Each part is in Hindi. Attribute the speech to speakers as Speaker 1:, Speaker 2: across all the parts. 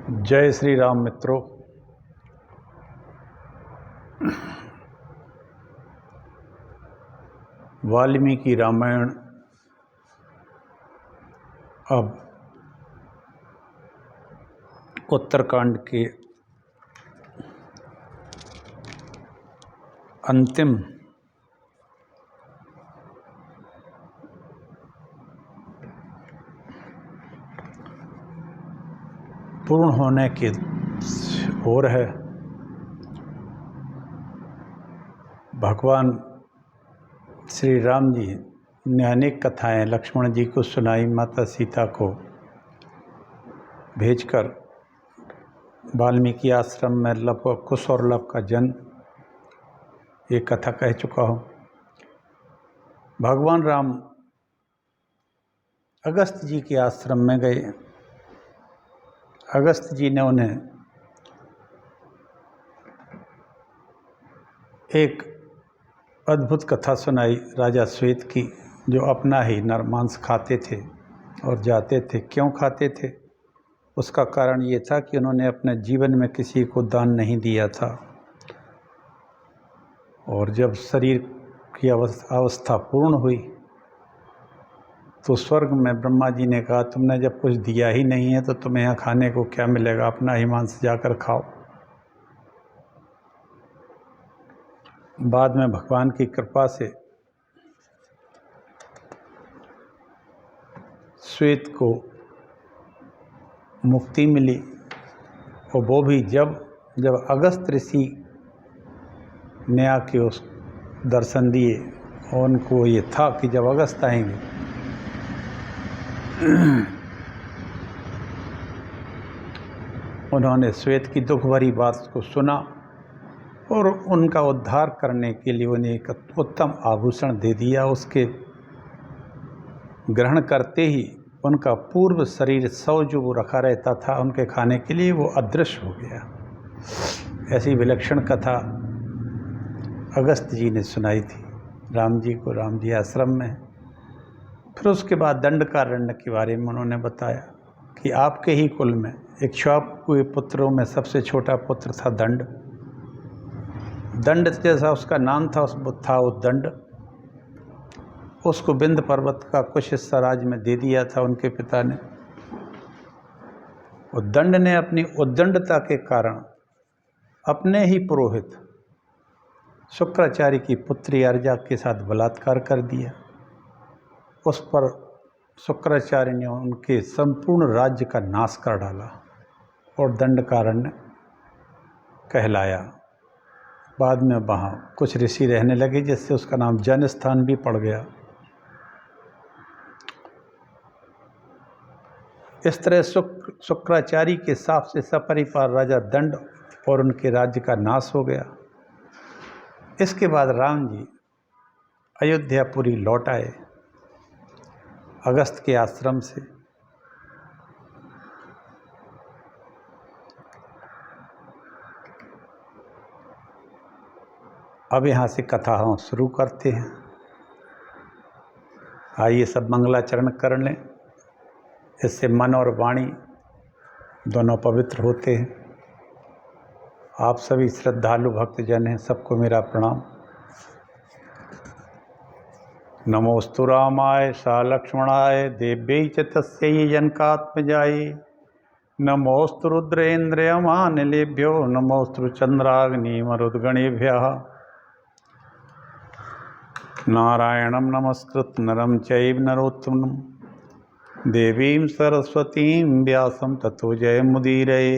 Speaker 1: जय श्री राम मित्रों। वाल्मीकि रामायण अब उत्तरकांड के अंतिम पूर्ण होने की ओर है। भगवान श्री राम जी ने अनेक कथाएं लक्ष्मण जी को सुनाई, माता सीता को भेजकर वाल्मीकि आश्रम में कुश और लव का जन्म, ये कथा कह चुका हूँ। भगवान राम अगस्त जी के आश्रम में गए। अगस्त जी ने उन्हें एक अद्भुत कथा सुनाई राजा श्वेत की, जो अपना ही नर मांस खाते थे और जाते थे। क्यों खाते थे? उसका कारण ये था कि उन्होंने अपने जीवन में किसी को दान नहीं दिया था, और जब शरीर की अवस्था पूर्ण हुई तो स्वर्ग में ब्रह्मा जी ने कहा, तुमने जब कुछ दिया ही नहीं है तो तुम्हें यहाँ खाने को क्या मिलेगा, अपना ही मांस जाकर खाओ। बाद में भगवान की कृपा से श्वेत को मुक्ति मिली, और वो भी जब अगस्त ऋषि ने आके उस दर्शन दिए, और उनको ये था कि जब अगस्त आएंगे उन्होंने श्वेत की दुख भरी बात को सुना और उनका उद्धार करने के लिए उन्हें एक उत्तम आभूषण दे दिया। उसके ग्रहण करते ही उनका पूर्व शरीर शव जो वो रखा रहता था उनके खाने के लिए, वो अदृश्य हो गया। ऐसी विलक्षण कथा अगस्त जी ने सुनाई थी राम जी को, राम जी आश्रम में। फिर उसके बाद दंडकारण्य के बारे में उन्होंने बताया कि आपके ही कुल में इक्ष्वाकु के पुत्रों में सबसे छोटा पुत्र था दंड। दंड जैसा उसका नाम था, था उद्दंड। उसको विंध्य पर्वत का कुछ हिस्सा राज्य में दे दिया था उनके पिता ने। उद्दंड ने अपनी उद्दंडता के कारण अपने ही पुरोहित शुक्राचार्य की पुत्री अर्जा के साथ बलात्कार कर दिया। उस पर शुक्राचार्य ने उनके संपूर्ण राज्य का नाश कर डाला और दंडकारण्य कहलाया। बाद में वहाँ कुछ ऋषि रहने लगे, जिससे उसका नाम जन स्थान भी पड़ गया। इस तरह शुक्राचार्य के साथ से सपरिवार राजा दंड और उनके राज्य का नाश हो गया। इसके बाद राम जी अयोध्यापुरी लौट आए अगस्त के आश्रम से। अब यहाँ से कथा हम शुरू करते हैं। आइए सब मंगलाचरण कर लें, इससे मन और वाणी दोनों पवित्र होते हैं। आप सभी श्रद्धालु भक्तजन हैं, सबको मेरा प्रणाम। नमोस्तु रामाय सा लक्ष्मणाय देव्यै च तस्यै जनकात्मजायै। नमोस्तु रुद्रेन्द्रयमानिलेभ्यो नमोस्तु चन्द्राग्निमरुद्गणेभ्यः। नारायणं नमस्कृत्य नरं चैव नरोत्तमं देवीं सरस्वतीं व्यासं ततो जयमुदीरये।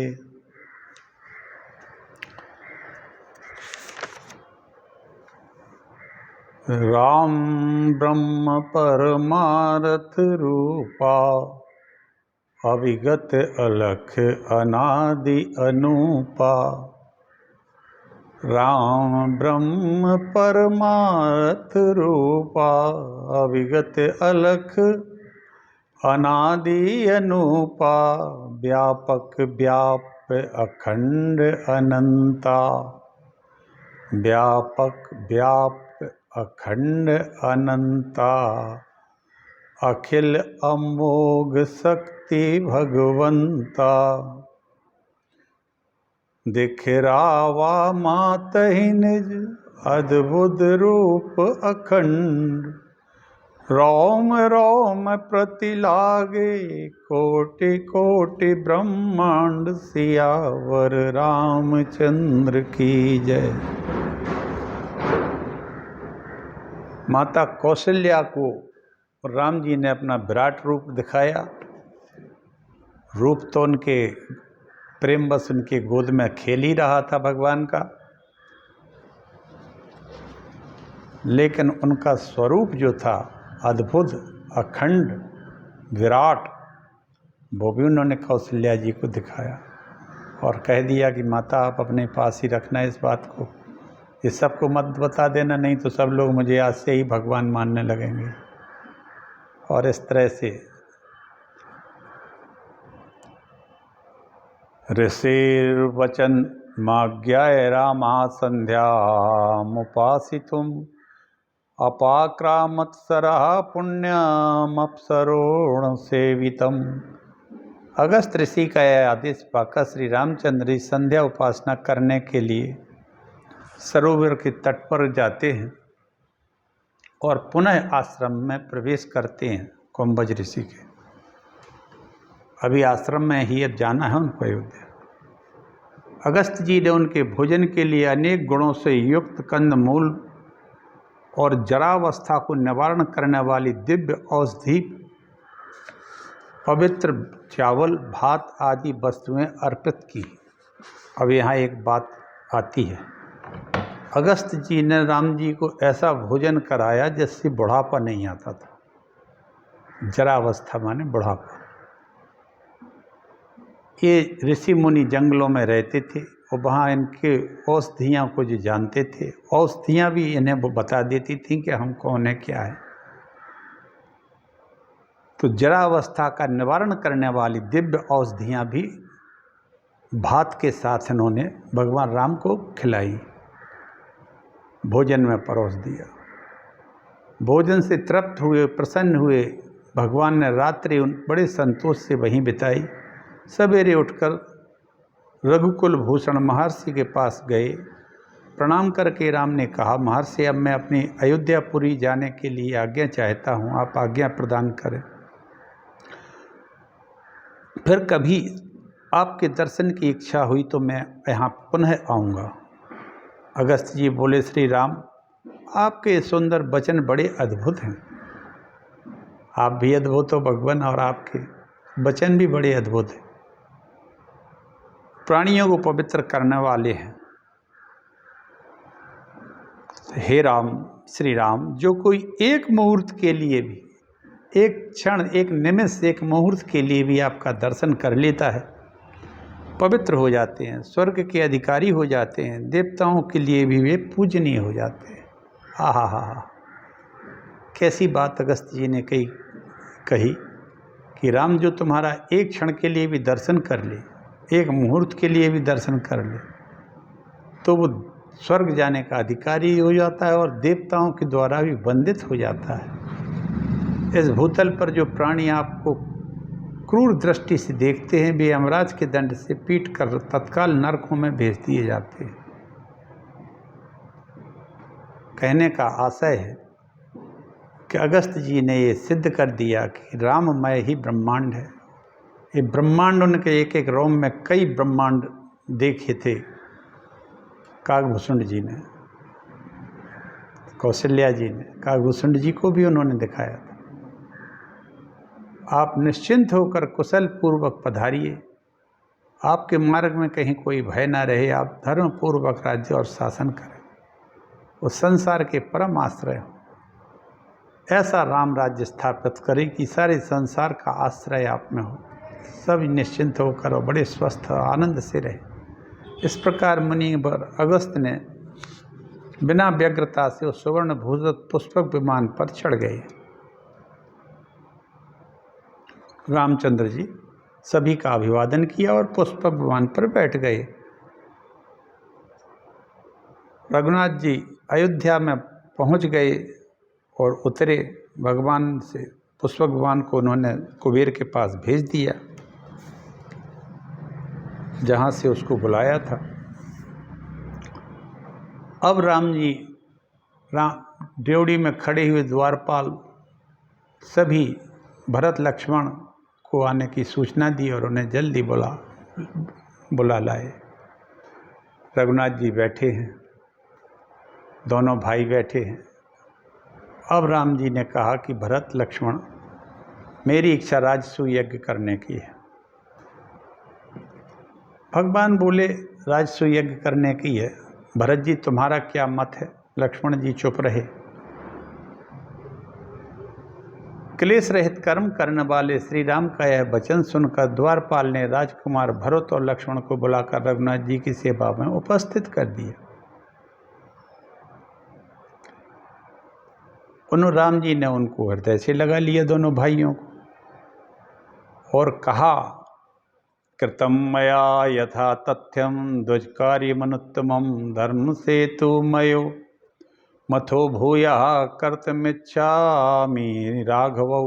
Speaker 1: राम ब्रह्म परमार्थ रूपा अविगत अलख अनादि अनूपा। राम ब्रह्म परमार्थ रूपा अविगत अलख अनादि अनूपा। व्यापक व्याप अखंड अनंता। व्यापक व्याप अखंड अनंता। अखिल अमोघ शक्ति भगवंता। देखे रावा मातहि निज अद्भुत रूप अखंड। रोम रोम प्रति लागे कोटि कोटि ब्रह्मांड। सियावर रामचंद्र की जय। माता कौशल्या को राम जी ने अपना विराट रूप दिखाया। रूप तो उनके प्रेम बस उनके गोद में खेल ही रहा था भगवान का, लेकिन उनका स्वरूप जो था अद्भुत अखंड विराट, वो भी उन्होंने कौशल्या जी को दिखाया और कह दिया कि माता आप अपने पास ही रखना इस बात को, ये सबको मत बता देना, नहीं तो सब लोग मुझे आज से ही भगवान मानने लगेंगे। और इस तरह से ऋषिर्वचन माज्ञाय रामा संध्या मुपासितुम अपाक्रामत्सरः पुण्यम अप्सरोण सेवितम। अगस्त ऋषि का यह आदेश पाकर श्री रामचंद्र संध्या उपासना करने के लिए सरोवर के तट पर जाते हैं और पुनः आश्रम में प्रवेश करते हैं कुंभज ऋषि के। अभी आश्रम में ही अब जाना है उनको अयोध्या। अगस्त जी ने उनके भोजन के लिए अनेक गुणों से युक्त कंद मूल और जरावस्था को निवारण करने वाली दिव्य औषधि, पवित्र चावल, भात आदि वस्तुएं अर्पित की। अब यहाँ एक बात आती है, अगस्त जी ने राम जी को ऐसा भोजन कराया जिससे बुढ़ापा नहीं आता था। जरावस्था माने बुढ़ापा। ये ऋषि मुनि जंगलों में रहते थे और वहाँ इनके औषधियाँ को जो जानते थे, औषधियाँ भी इन्हें वो बता देती थी कि हम कौन है क्या है। तो जरावस्था का निवारण करने वाली दिव्य औषधियाँ भी भात के साथ इन्होंने भगवान राम को खिलाई, भोजन में परोस दिया। भोजन से तृप्त हुए, प्रसन्न हुए भगवान ने रात्रि बड़े संतोष से वहीं बिताई। सवेरे उठकर रघुकुल भूषण महर्षि के पास गए। प्रणाम करके राम ने कहा, महर्षि अब मैं अपनी अयोध्यापुरी जाने के लिए आज्ञा चाहता हूँ, आप आज्ञा प्रदान करें। फिर कभी आपके दर्शन की इच्छा हुई तो मैं यहाँ पुनः आऊँगा। अगस्त जी बोले, श्री राम आपके सुंदर वचन बड़े अद्भुत हैं। आप भी अद्भुत हो भगवान, और आपके वचन भी बड़े अद्भुत हैं, प्राणियों को पवित्र करने वाले हैं। हे राम, श्री राम, जो कोई एक मुहूर्त के लिए भी, एक क्षण, एक निमिष, एक मुहूर्त के लिए भी आपका दर्शन कर लेता है, पवित्र हो जाते हैं, स्वर्ग के अधिकारी हो जाते हैं, देवताओं के लिए भी वे पूजनीय हो जाते हैं। आहा हा हा, कैसी बात अगस्त जी ने कही कि राम जो तुम्हारा एक क्षण के लिए भी दर्शन कर ले, एक मुहूर्त के लिए भी दर्शन कर ले, तो वो स्वर्ग जाने का अधिकारी हो जाता है और देवताओं के द्वारा भी वंदित हो जाता है। इस भूतल पर जो प्राणी आपको क्रूर दृष्टि से देखते हैं, वे यमराज के दंड से पीट कर तत्काल नरकों में भेज दिए जाते हैं। कहने का आशय है कि अगस्त जी ने ये सिद्ध कर दिया कि राममय ही ब्रह्मांड है। ये ब्रह्मांड, उनके एक एक रोम में कई ब्रह्मांड देखे थे काकभूषण जी ने, कौशल्या जी ने, काकभूषण जी को भी उन्होंने दिखाया था। आप निश्चिंत होकर कुशल पूर्वक पधारिए, आपके मार्ग में कहीं कोई भय ना रहे, आप धर्म पूर्वक राज्य और शासन करें, वो संसार के परम आश्रय हो। ऐसा राम राज्य स्थापित करें कि सारे संसार का आश्रय आप में हो, सब निश्चिंत होकर और बड़े स्वस्थ आनंद से रहे। इस प्रकार मुनिवर अगस्त ने बिना व्यग्रता से उस सुवर्ण भूषित पुष्पक विमान पर चढ़ गए। रामचंद्र जी सभी का अभिवादन किया और पुष्पक विमान पर बैठ गए। रघुनाथ जी अयोध्या में पहुंच गए और उतरे। भगवान से पुष्पक विमान को उन्होंने कुबेर के पास भेज दिया, जहाँ से उसको बुलाया था। अब राम जी ड्योढ़ी में खड़े हुए द्वारपाल सभी भरत लक्ष्मण को आने की सूचना दी और उन्हें जल्दी बुला लाए। रघुनाथ जी बैठे हैं, दोनों भाई बैठे हैं। अब राम जी ने कहा कि भरत लक्ष्मण, मेरी इच्छा राजसूय यज्ञ करने की है। भगवान बोले राजसूय यज्ञ करने की है, भरत जी तुम्हारा क्या मत है? लक्ष्मण जी चुप रहे। क्लेश रहित कर्म करने वाले श्री राम का यह वचन सुनकर द्वारपाल ने राजकुमार भरत और लक्ष्मण को बुलाकर रघुनाथ जी की सेवा में उपस्थित कर दिया। राम जी ने उनको हृदय से लगा लिया, दोनों भाइयों को, और कहा, कृतम मया यथा तथ्यम द्वजकार्यमनुत्तमं धर्म सेतु मयो मथो भूया कर्तुमिच्छामि राघवौ।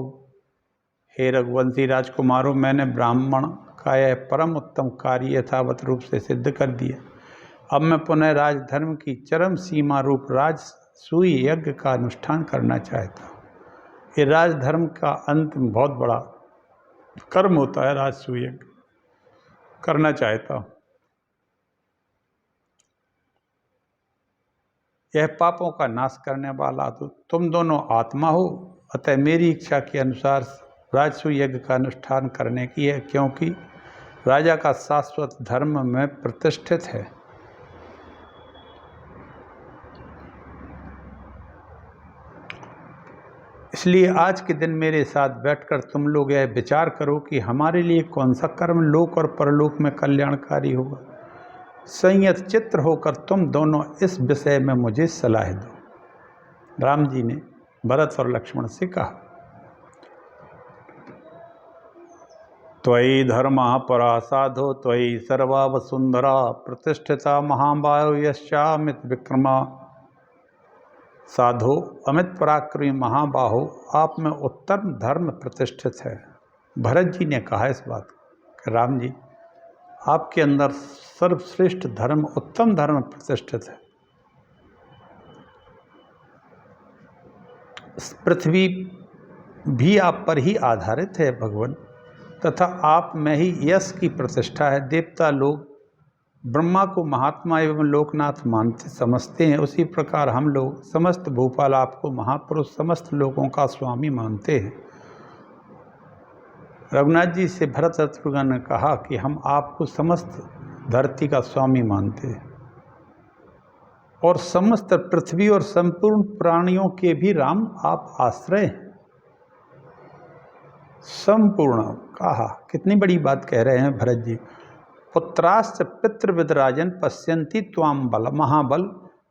Speaker 1: हे रघुवंशी राजकुमारों, मैंने ब्राह्मण का यह परम उत्तम कार्य यथावत रूप से सिद्ध कर दिया। अब मैं पुनः राजधर्म की चरम सीमा रूप राजसूय यज्ञ का अनुष्ठान करना चाहता हूँ। ये राजधर्म का अंत में बहुत बड़ा कर्म होता है, राजसूय यज्ञ करना चाहता हूँ। यह पापों का नाश करने वाला तो तुम दोनों आत्मा हो, अतः मेरी इच्छा के अनुसार राजसूय यज्ञ का अनुष्ठान करने की है, क्योंकि राजा का शाश्वत धर्म में प्रतिष्ठित है। इसलिए आज के दिन मेरे साथ बैठकर तुम लोग यह विचार करो कि हमारे लिए कौन सा कर्म लोक और परलोक में कल्याणकारी होगा। संयत चित्त होकर तुम दोनों इस विषय में मुझे सलाह दो। राम जी ने भरत और लक्ष्मण से कहा, त्वयि धर्मः परा साधो त्वयि सर्वा वसुंधरा प्रतिष्ठिता महाबाहो यश्चामित विक्रमा। साधो अमित पराक्रमी महाबाहो, आप में उत्तम धर्म प्रतिष्ठित है। भरत जी ने कहा इस बात कि राम जी, आपके अंदर सर्वश्रेष्ठ धर्म, उत्तम धर्म प्रतिष्ठित है। पृथ्वी भी आप पर ही आधारित है भगवान, तथा आप में ही यश की प्रतिष्ठा है। देवता लोग ब्रह्मा को महात्मा एवं लोकनाथ मानते समझते हैं, उसी प्रकार हम लोग समस्त भूपाल आपको महापुरुष, समस्त लोगों का स्वामी मानते हैं। रघुनाथ जी से भरत शत्रुघ्न ने कहा कि हम आपको समस्त धरती का स्वामी मानते हैं और समस्त पृथ्वी और संपूर्ण प्राणियों के भी राम आप आश्रय हैं। संपूर्ण कहा, कितनी बड़ी बात कह रहे हैं भरत जी। पुत्राश्च पितृविद राजन पश्यन्ति त्वाम बल महाबल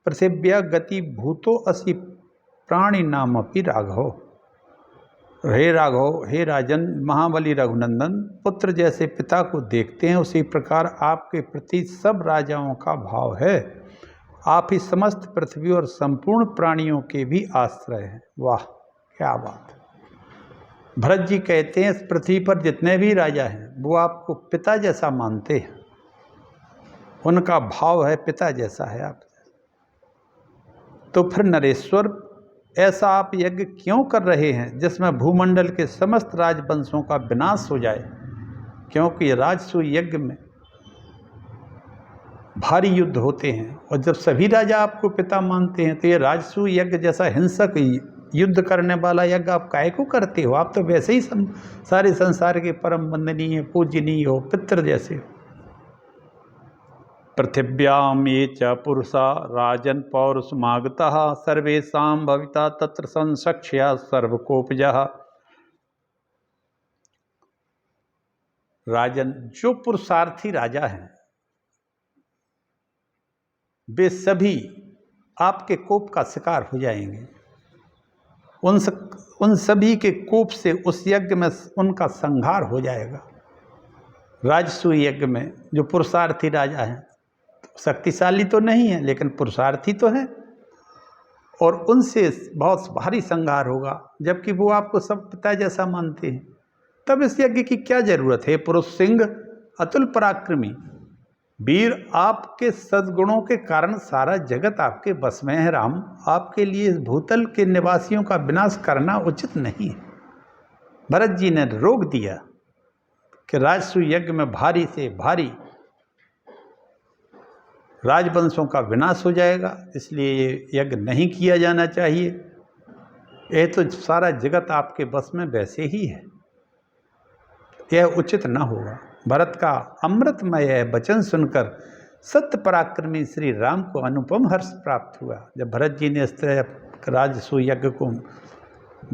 Speaker 1: पृथिव्या गति भूतो असि प्राणी नामपि राघव। हे राघव, हे राजन महाबली रघुनंदन, पुत्र जैसे पिता को देखते हैं, उसी प्रकार आपके प्रति सब राजाओं का भाव है। आप ही समस्त पृथ्वी और संपूर्ण प्राणियों के भी आश्रय हैं। वाह, क्या बात। भरत जी कहते हैं, इस पृथ्वी पर जितने भी राजा हैं वो आपको पिता जैसा मानते हैं, उनका भाव है पिता जैसा है आप। तो फिर नरेश्वर, ऐसा आप यज्ञ क्यों कर रहे हैं जिसमें भूमंडल के समस्त राजवंशों का विनाश हो जाए? क्योंकि राजसूय यज्ञ में भारी युद्ध होते हैं, और जब सभी राजा आपको पिता मानते हैं तो ये राजसूय यज्ञ जैसा हिंसक युद्ध करने वाला यज्ञ आप काहे को करते हो? आप तो वैसे ही सारे संसार के परम वंदनीय पूजनीय हो, पितृ जैसे हो। पृथिव्याम ये च पुरुषा राजन पौरुषमागतः सर्वेषां भविता तत्र संसक्ष्या सर्वकोपजः। राजन, जो पुरुषार्थी राजा हैं वे सभी आपके कोप का शिकार हो जाएंगे। उन सभी के कोप से उस यज्ञ में उनका संहार हो जाएगा। राजसूय यज्ञ में जो पुरुषार्थी राजा हैं, शक्तिशाली तो नहीं है लेकिन पुरुषार्थी तो है, और उनसे बहुत भारी संहार होगा, जबकि वो आपको सब पिता जैसा मानते हैं। तब इस यज्ञ की क्या जरूरत है? पुरुष सिंह अतुल पराक्रमी, वीर, आपके सद्गुणों के कारण सारा जगत आपके बस में है। राम, आपके लिए इस भूतल के निवासियों का विनाश करना उचित नहीं है। भरत जी ने रोक दिया कि राजसूय यज्ञ में भारी से भारी राजवंशों का विनाश हो जाएगा, इसलिए ये यज्ञ नहीं किया जाना चाहिए। यह तो सारा जगत आपके बस में वैसे ही है, यह उचित न होगा। भरत का अमृतमय वचन सुनकर सत्य पराक्रमी श्री राम को अनुपम हर्ष प्राप्त हुआ। जब भरत जी ने इस तरह राजसूय यज्ञ को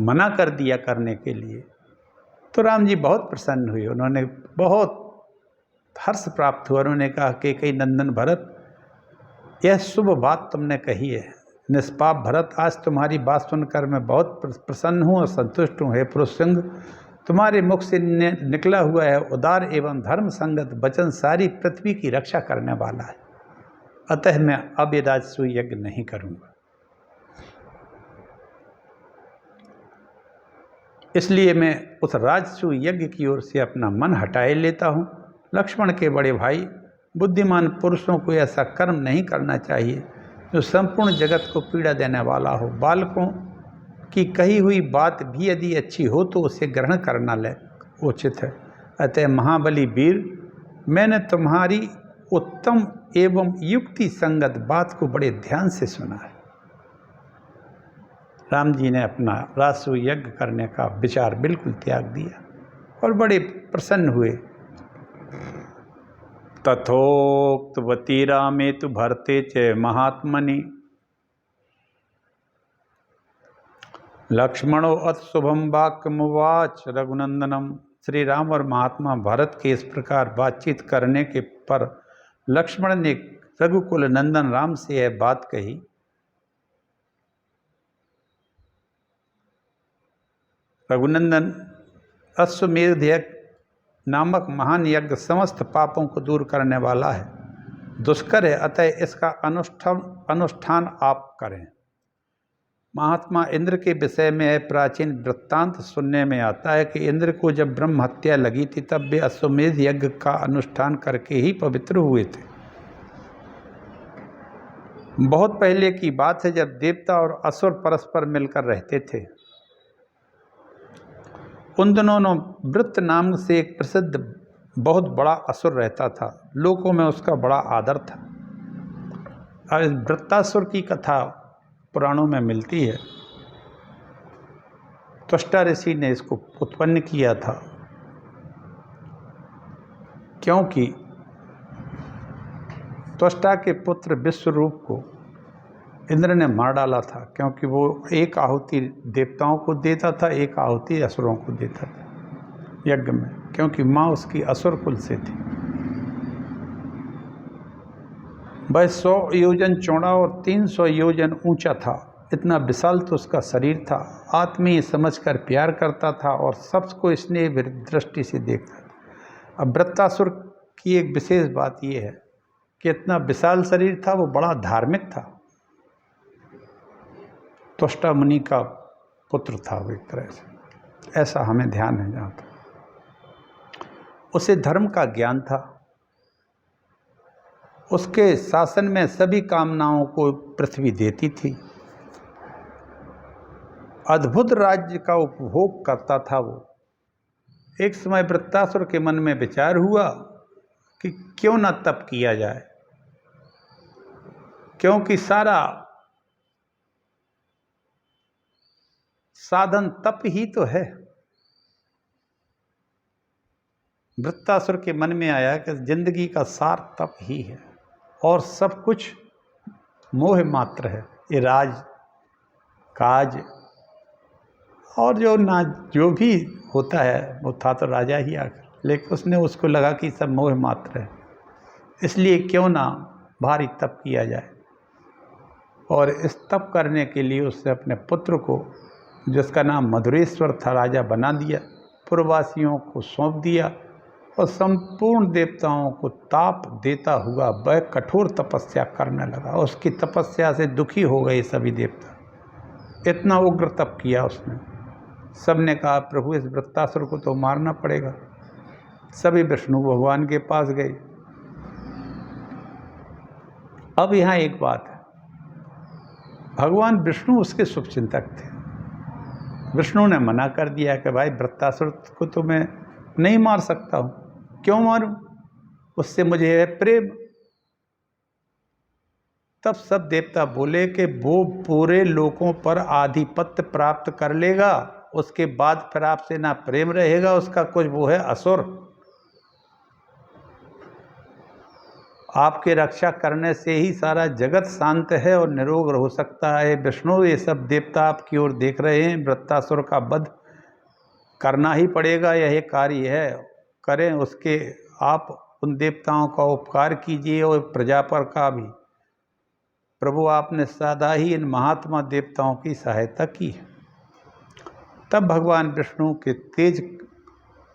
Speaker 1: मना कर दिया करने के लिए, तो राम जी बहुत प्रसन्न हुए। उन्होंने बहुत हर्ष प्राप्त हुआ। उन्होंने कहा कि कई नंदन भरत, यह शुभ बात तुमने कही है। निष्पाप भरत, आज तुम्हारी बात सुनकर मैं बहुत प्रसन्न हूँ और संतुष्ट हूँ। हे पुरुष सिंह, तुम्हारे मुख से निकला हुआ है उदार एवं धर्म संगत वचन सारी पृथ्वी की रक्षा करने वाला है। अतः मैं अब ये राजसूय यज्ञ नहीं करूँगा। इसलिए मैं उस राजसूय यज्ञ की ओर से अपना मन हटाए लेता हूँ। लक्ष्मण के बड़े भाई, बुद्धिमान पुरुषों को ऐसा कर्म नहीं करना चाहिए जो संपूर्ण जगत को पीड़ा देने वाला हो। बालकों की कही हुई बात भी यदि अच्छी हो तो उसे ग्रहण करना उचित है। अतः महाबली वीर, मैंने तुम्हारी उत्तम एवं युक्ति संगत बात को बड़े ध्यान से सुना है। राम जी ने अपना राजसूय यज्ञ करने का विचार बिल्कुल त्याग दिया और बड़े प्रसन्न हुए। तथोक्तवती रामे तु भरते च महात्मनि लक्ष्मणो अत शुभम वाक्यमुवाच रघुनंदनम। श्री राम और महात्मा भरत के इस प्रकार बातचीत करने के पर लक्ष्मण ने रघुकुल नंदन राम से यह बात कही। रघुनंदन, अश्वमेध यज्ञ नामक महान यज्ञ समस्त पापों को दूर करने वाला है, दुष्कर है, अतः इसका अनुष्ठान आप करें। महात्मा इंद्र के विषय में यह प्राचीन वृत्तांत सुनने में आता है कि इंद्र को जब ब्रह्म हत्या लगी थी तब वे अश्वमेध यज्ञ का अनुष्ठान करके ही पवित्र हुए थे। बहुत पहले की बात है, जब देवता और असुर परस्पर मिलकर रहते थे। उन दोनों वृत्त नाम से एक प्रसिद्ध बहुत बड़ा असुर रहता था। लोगों में उसका बड़ा आदर था। और इस वृत्तासुर की कथा पुराणों में मिलती है। त्वष्टा ऋषि ने इसको उत्पन्न किया था, क्योंकि त्वष्टा के पुत्र विश्वरूप को इंद्र ने मार डाला था, क्योंकि वो एक आहुति देवताओं को देता था, एक आहुति असुरों को देता था यज्ञ में, क्योंकि माँ उसकी असुर कुल से थी। वह 100 योजन चौड़ा और 300 योजन ऊंचा था। इतना विशाल तो उसका शरीर था। आत्मीय समझकर प्यार करता था और सबको स्नेह दृष्टि से देखता था। अब वृत्तासुर की एक विशेष बात यह है कि इतना विशाल शरीर था, वो बड़ा धार्मिक था। त्वष्टा मुनि का पुत्र था वो एक तरह से, ऐसा हमें ध्यान है जहाँ तक। उसे धर्म का ज्ञान था। उसके शासन में सभी कामनाओं को पृथ्वी देती थी। अद्भुत राज्य का उपभोग करता था वो। एक समय वृत्तासुर के मन में विचार हुआ कि क्यों न तप किया जाए, क्योंकि सारा साधन तप ही तो है। वृत्तासुर के मन में आया कि जिंदगी का सार तप ही है और सब कुछ मोह मात्र है। ये राज काज और जो भी होता है वो था तो राजा ही आकर, लेकिन उसने उसको लगा कि सब मोह मात्र है, इसलिए क्यों ना भारी तप किया जाए। और इस तप करने के लिए उसने अपने पुत्र को, जिसका नाम मधुरेश्वर था, राजा बना दिया। पूर्ववासियों को सौंप दिया और संपूर्ण देवताओं को ताप देता हुआ वह कठोर तपस्या करने लगा। उसकी तपस्या से दुखी हो गए सभी देवता। इतना उग्र तप किया उसने। सबने कहा प्रभु इस वृत्तासुर को तो मारना पड़ेगा। सभी विष्णु भगवान के पास गए अब यहाँ एक बात है, भगवान विष्णु उसके शुभचिंतक थे। विष्णु ने मना कर दिया कि भाई वृत्तासुर को तो मैं नहीं मार सकता हूँ, क्यों मारूं, उससे मुझे है प्रेम। तब सब देवता बोले कि वो पूरे लोकों पर आधिपत्य प्राप्त कर लेगा, उसके बाद फिर आपसे ना प्रेम रहेगा, उसका कुछ वो है असुर। आपके रक्षा करने से ही सारा जगत शांत है और निरोग हो सकता है। विष्णु, ये सब देवता आपकी ओर देख रहे हैं, वृत्तासुर का वध करना ही पड़ेगा, यह कार्य है, करें। उसके आप उन देवताओं का उपकार कीजिए और प्रजा पर का भी। प्रभु, आपने सदा ही इन महात्मा देवताओं की सहायता की है। तब भगवान विष्णु के तेज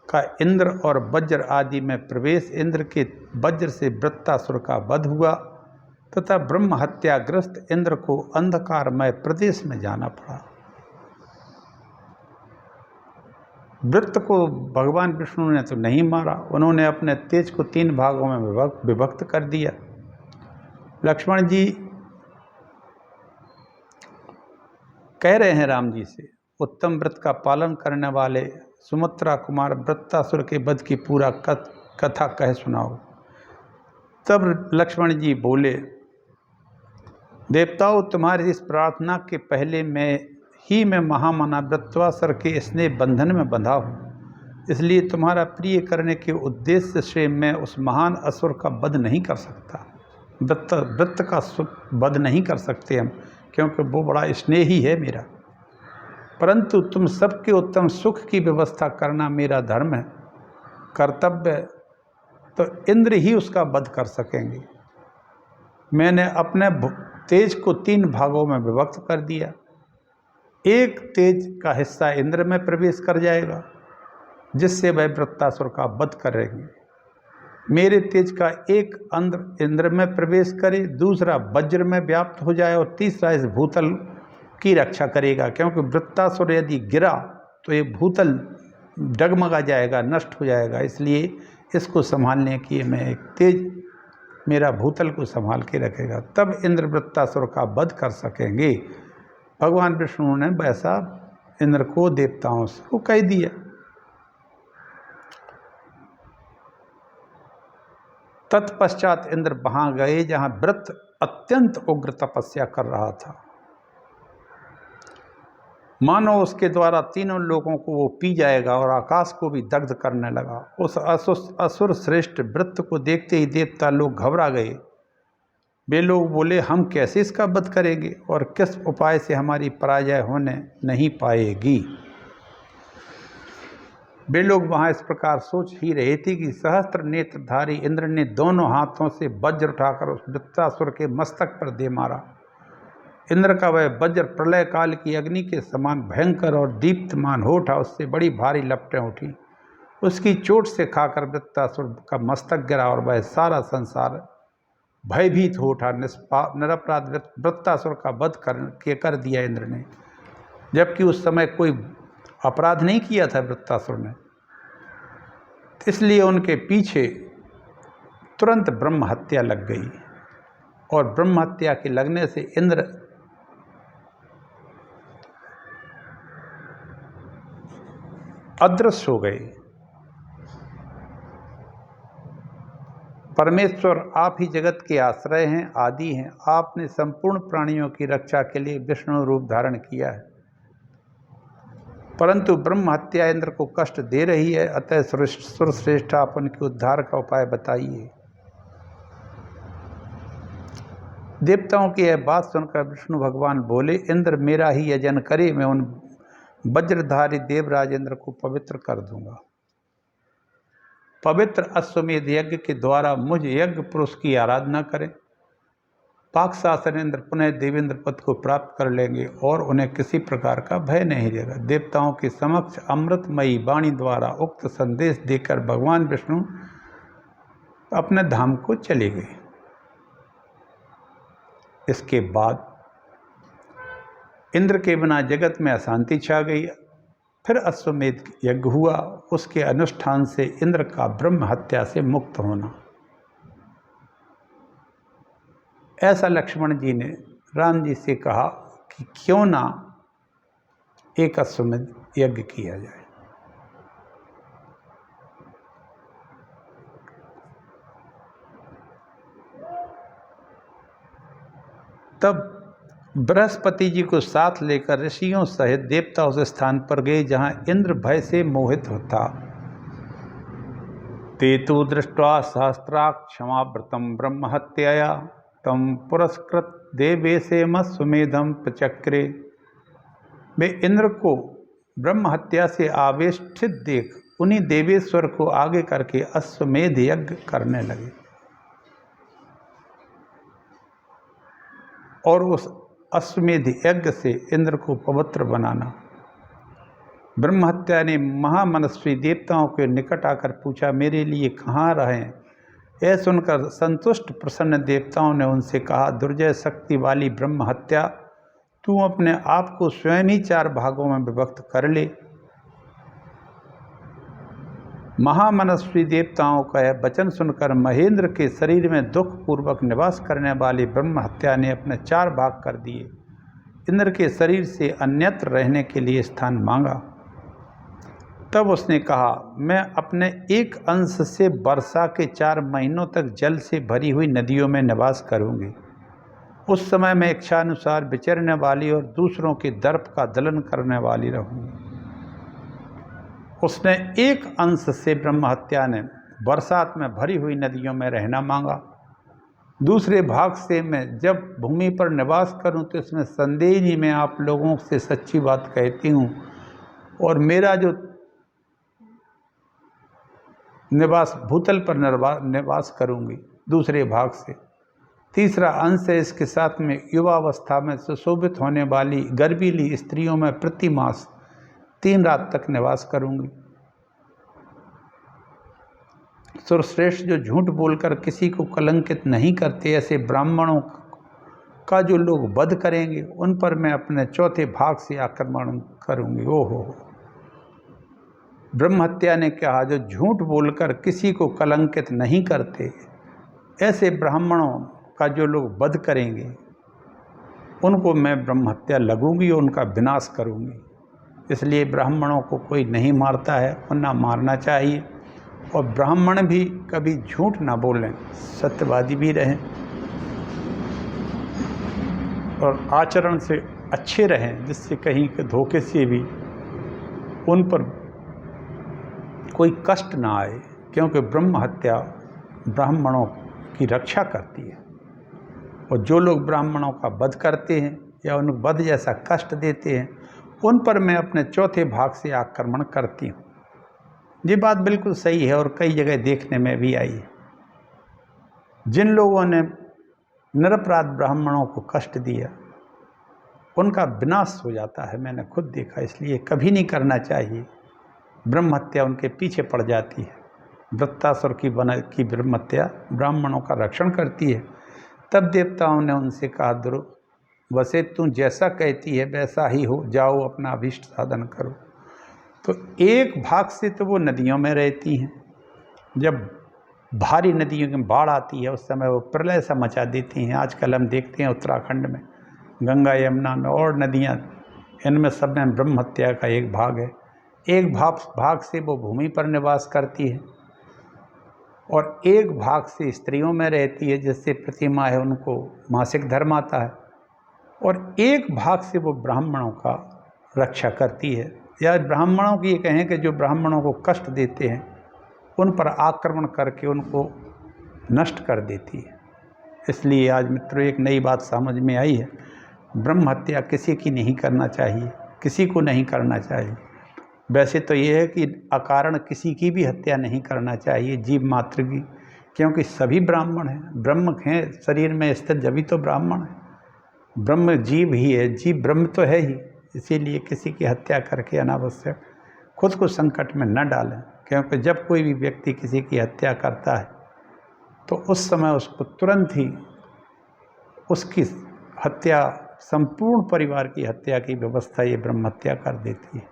Speaker 1: का इंद्र और वज्र आदि में प्रवेश, इंद्र के वज्र से वृत्तासुर का वध हुआ तथा ब्रह्म हत्याग्रस्त इंद्र को अंधकारमय प्रदेश में जाना पड़ा। वृत्त को भगवान विष्णु ने तो नहीं मारा, उन्होंने अपने तेज को 3 भागों में विभक्त कर दिया। लक्ष्मण जी कह रहे हैं राम जी से, उत्तम व्रत का पालन करने वाले सुमित्रा कुमार वृत्तासुर के वध की पूरा कथा कह सुनाओ। तब लक्ष्मण जी बोले, देवताओं, तुम्हारी इस प्रार्थना के पहले मैं महामना वृत्तासुर के स्नेह बंधन में बंधा हूँ, इसलिए तुम्हारा प्रिय करने के उद्देश्य से मैं उस महान असुर का वध नहीं कर सकता। वृत्त का वध नहीं कर सकते हम, क्योंकि वो बड़ा स्नेही है मेरा। परंतु तुम सबके उत्तम सुख की व्यवस्था करना मेरा धर्म है, कर्तव्य है, तो इंद्र ही उसका वध कर सकेंगे। मैंने अपने तेज को 3 भागों में विभक्त कर दिया। एक तेज का हिस्सा इंद्र में प्रवेश कर जाएगा, जिससे वह वृत्तासुर का वध करेंगे। मेरे तेज का एक अंश इंद्र में प्रवेश करे, दूसरा वज्र में व्याप्त हो जाए और तीसरा इस भूतल की रक्षा करेगा, क्योंकि वृत्तासुर यदि गिरा तो ये भूतल डगमगा जाएगा, नष्ट हो जाएगा। इसलिए इसको संभालने के मैं एक तेज मेरा भूतल को संभाल के रखेगा, तब इंद्र वृत्तासुर का वध कर सकेंगे। भगवान विष्णु ने वैसा इंद्र को देवताओं से वो कह दिया। तत्पश्चात इंद्र वहां गए जहां वृत्त अत्यंत उग्र तपस्या कर रहा था, मानो उसके द्वारा तीनों लोगों को वो पी जाएगा, और आकाश को भी दग्ध करने लगा। उस असुर श्रेष्ठ वृत्त को देखते ही देवता लोग घबरा गए। वे लोग बोले, हम कैसे इसका वध करेंगे और किस उपाय से हमारी पराजय होने नहीं पाएगी। वे लोग वहां इस प्रकार सोच ही रहे थे कि सहस्त्र नेत्रधारी इंद्र ने दोनों हाथों से वज्र उठाकर उस वृत्तासुर के मस्तक पर दे मारा। इंद्र का वह वज्र प्रलय काल की अग्नि के समान भयंकर और दीप्तमान हो उठा, उससे बड़ी भारी लपटें उठी। उसकी चोट से खाकर वृत्तासुर का मस्तक गिरा और वह सारा संसार भयभीत हो उठा। निरपराध वृत्तासुर का वध कर दिया इंद्र ने, जबकि उस समय कोई अपराध नहीं किया था वृत्तासुर ने। इसलिए उनके पीछे तुरंत ब्रह्म हत्या लग गई, और ब्रह्म हत्या के लगने से इंद्र अदृश्य हो गए। परमेश्वर, आप ही जगत के आश्रय हैं, आदि हैं। आपने संपूर्ण प्राणियों की रक्षा के लिए विष्णु रूप धारण किया है, परंतु ब्रह्म हत्या इंद्र को कष्ट दे रही है। अतः सुरश्रेष्ठ, आप उनके उद्धार का उपाय बताइए। देवताओं की यह बात सुनकर विष्णु भगवान बोले, इंद्र मेरा ही यजन करे, मैं उन वज्रधारी देवराज इंद्र को पवित्र कर दूंगा। पवित्र अश्वमेध यज्ञ के द्वारा मुझ यज्ञ पुरुष की आराधना करें। पाकशासन इंद्र पुनः देवेंद्र पद को प्राप्त कर लेंगे और उन्हें किसी प्रकार का भय नहीं रहेगा। देवताओं के समक्ष अमृतमयी वाणी द्वारा उक्त संदेश देकर भगवान विष्णु अपने धाम को चले गए। इसके बाद इंद्र के बिना जगत में अशांति छा गई। फिर अश्वमेध यज्ञ हुआ, उसके अनुष्ठान से इंद्र का ब्रह्म हत्या से मुक्त होना। ऐसा लक्ष्मण जी ने राम जी से कहा कि क्यों ना एक अश्वमेध यज्ञ किया जाए। तब बृहस्पति जी को साथ लेकर ऋषियों सहित देवता उस स्थान पर गए जहां इंद्र भय से मोहित होता। ते तु दृष्ट्वा सहस्राक्षमाव्रतं ब्रह्महत्याया तम पुरस्कृत देवेशेमश्वमेधं प्रचक्रे। वे इंद्र को ब्रह्म हत्या से आवेष्टित देख उन्हीं देवेश्वर को आगे करके अश्वमेध यज्ञ करने लगे और उस अश्वमेध यज्ञ से इंद्र को पवित्र बनाना। ब्रह्महत्या ने महामनस्वी देवताओं के निकट आकर पूछा, मेरे लिए कहाँ रहें? यह सुनकर संतुष्ट प्रसन्न देवताओं ने उनसे कहा, दुर्जय शक्ति वाली ब्रह्महत्या, तू अपने आप को स्वयं ही 4 भागों में विभक्त कर ले। महामनस्वी देवताओं का यह वचन सुनकर महेंद्र के शरीर में दुख पूर्वक निवास करने वाली ब्रह्महत्या ने अपने 4 भाग कर दिए। इंद्र के शरीर से अन्यत्र रहने के लिए स्थान मांगा। तब उसने कहा, मैं अपने एक अंश से वर्षा के 4 महीनों तक जल से भरी हुई नदियों में निवास करूंगी। उस समय मैं इच्छानुसार विचरने वाली और दूसरों के दर्प का दलन करने वाली रहूंगी। उसने एक अंश से ब्रह्महत्या ने बरसात में भरी हुई नदियों में रहना मांगा। दूसरे भाग से मैं जब भूमि पर निवास करूं तो इसमें संदेह नहीं, मैं आप लोगों से सच्ची बात कहती हूं और मेरा जो निवास भूतल पर निवास करूंगी दूसरे भाग से। तीसरा अंश है, इसके साथ में युवावस्था में सुशोभित होने वाली गर्भीली स्त्रियों में प्रति मास 3 रात तक निवास करूंगी। सुरश्रेष्ठ जो झूठ बोलकर किसी को कलंकित नहीं करते, ऐसे ब्राह्मणों का जो लोग वध करेंगे उन पर मैं अपने 4थे भाग से आक्रमण करूंगी। ओहो, ब्रह्महत्या ने कहा, जो झूठ बोलकर किसी को कलंकित नहीं करते, ऐसे ब्राह्मणों का जो लोग वध करेंगे उनको मैं ब्रह्महत्या लगूंगी और उनका विनाश करूंगी। इसलिए ब्राह्मणों को कोई नहीं मारता है और ना मारना चाहिए, और ब्राह्मण भी कभी झूठ ना बोलें, सत्यवादी भी रहें और आचरण से अच्छे रहें, जिससे कहीं के धोखे से भी उन पर कोई कष्ट ना आए, क्योंकि ब्रह्महत्या ब्राह्मणों की रक्षा करती है। और जो लोग ब्राह्मणों का वध करते हैं या उनको वध जैसा कष्ट देते हैं, उन पर मैं अपने 4थे भाग से आक्रमण करती हूँ। ये बात बिल्कुल सही है और कई जगह देखने में भी आई है। जिन लोगों ने निरपराध ब्राह्मणों को कष्ट दिया उनका विनाश हो जाता है, मैंने खुद देखा। इसलिए कभी नहीं करना चाहिए। ब्रह्महत्या उनके पीछे पड़ जाती है। वृत्तासुर की ब्रह्महत्या ब्राह्मणों का रक्षण करती है। तब देवताओं ने उनसे कहा, ध्रुव वैसे तू जैसा कहती है वैसा ही हो, जाओ अपना अभीष्ट साधन करो। तो एक भाग से तो वो नदियों में रहती हैं। जब भारी नदियों में बाढ़ आती है उस समय वो प्रलय सा मचा देती हैं। आजकल हम देखते हैं उत्तराखंड में, गंगा यमुना में और नदियाँ, इनमें सब में ब्रह्महत्या का एक भाग है। एक भाग से वो भूमि पर निवास करती है और एक भाग से स्त्रियों में रहती है, जिससे प्रतिमा है उनको मासिक धर्म आता है, और एक भाग से वो ब्राह्मणों का रक्षा करती है, या ब्राह्मणों की ये कहें कि जो ब्राह्मणों को कष्ट देते हैं उन पर आक्रमण करके उनको नष्ट कर देती है। इसलिए आज मित्रों एक नई बात समझ में आई है, ब्रह्महत्या किसी की नहीं करना चाहिए, किसी को नहीं करना चाहिए। वैसे तो ये है कि अकारण किसी की भी हत्या नहीं करना चाहिए, जीव मात्र की, क्योंकि सभी ब्राह्मण हैं, ब्रह्म हैं शरीर में स्थित, जभी तो ब्राह्मण है। ब्रह्म जीव ही है, जीव ब्रह्म तो है ही। इसीलिए किसी की हत्या करके अनावश्यक खुद को संकट में न डालें, क्योंकि जब कोई भी व्यक्ति किसी की हत्या करता है तो उस समय उसको तुरंत ही उसकी हत्या, संपूर्ण परिवार की हत्या की व्यवस्था ये ब्रह्महत्या कर देती है,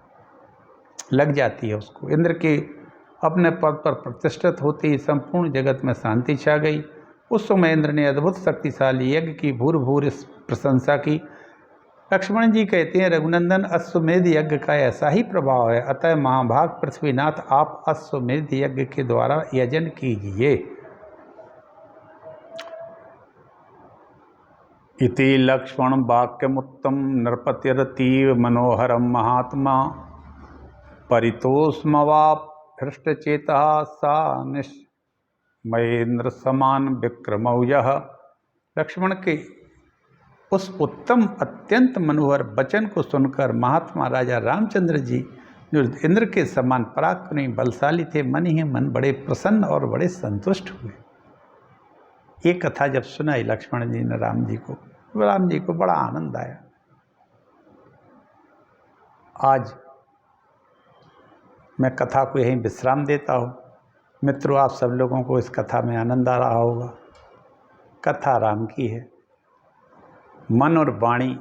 Speaker 1: लग जाती है उसको। इंद्र के अपने पद पर प्रतिष्ठित होते ही संपूर्ण जगत में शांति छा गई उस समय इंद्र ने अद्भुत शक्तिशाली यज्ञ की भूर भूर प्रशंसा की। लक्ष्मण जी कहते हैं, रघुनंदन, अश्वमेध यज्ञ का ऐसा ही प्रभाव है, अतः महाभाग पृथ्वीनाथ आप अश्वमेध यज्ञ के द्वारा यजन कीजिए। इति लक्ष्मण वाक्यमुत्तम नृपतिरतीव मनोहरम महात्मा परितोष्मवाप हृष्टचेता सा निश्मयेन्द्र समान विक्रमौ यः। लक्ष्मण के उस उत्तम अत्यंत मनोहर वचन को सुनकर महात्मा राजा रामचंद्र जी, जो इंद्र के समान पराक्रमी बलशाली थे, मन ही मन बड़े प्रसन्न और बड़े संतुष्ट हुए। ये कथा जब सुनाई लक्ष्मण जी ने राम जी को बड़ा आनंद आया। आज मैं कथा को यहीं विश्राम देता हूँ। मित्रों, आप सब लोगों को इस कथा में आनंद आ रहा होगा। कथा राम की है, मन और वाणी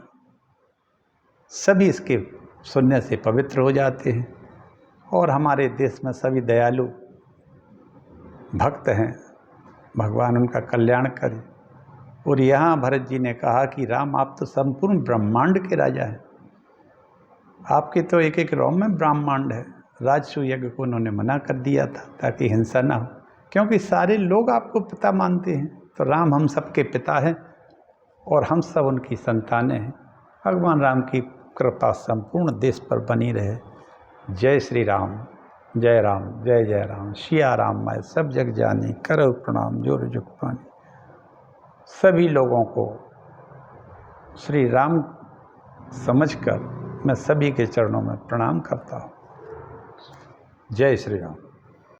Speaker 1: सभी इसके सुनने से पवित्र हो जाते हैं और हमारे देश में सभी दयालु भक्त हैं, भगवान उनका कल्याण करे। और यहाँ भरत जी ने कहा कि राम, आप तो संपूर्ण ब्रह्मांड के राजा हैं, आपके तो एक एक रोम में ब्रह्मांड है। राजसूय यज्ञ को उन्होंने मना कर दिया था ताकि हिंसा ना हो, क्योंकि सारे लोग आपको पिता मानते हैं। तो राम हम सबके पिता हैं और हम सब उनकी संतानें हैं। भगवान राम की कृपा संपूर्ण देश पर बनी रहे। जय श्री राम, जय राम, जय जय राम। सिया राम मैं सब जग जानी, करो प्रणाम जोर जुग पानी। सभी लोगों को श्री राम समझकर मैं सभी के चरणों में प्रणाम करता हूँ। जय श्री राम।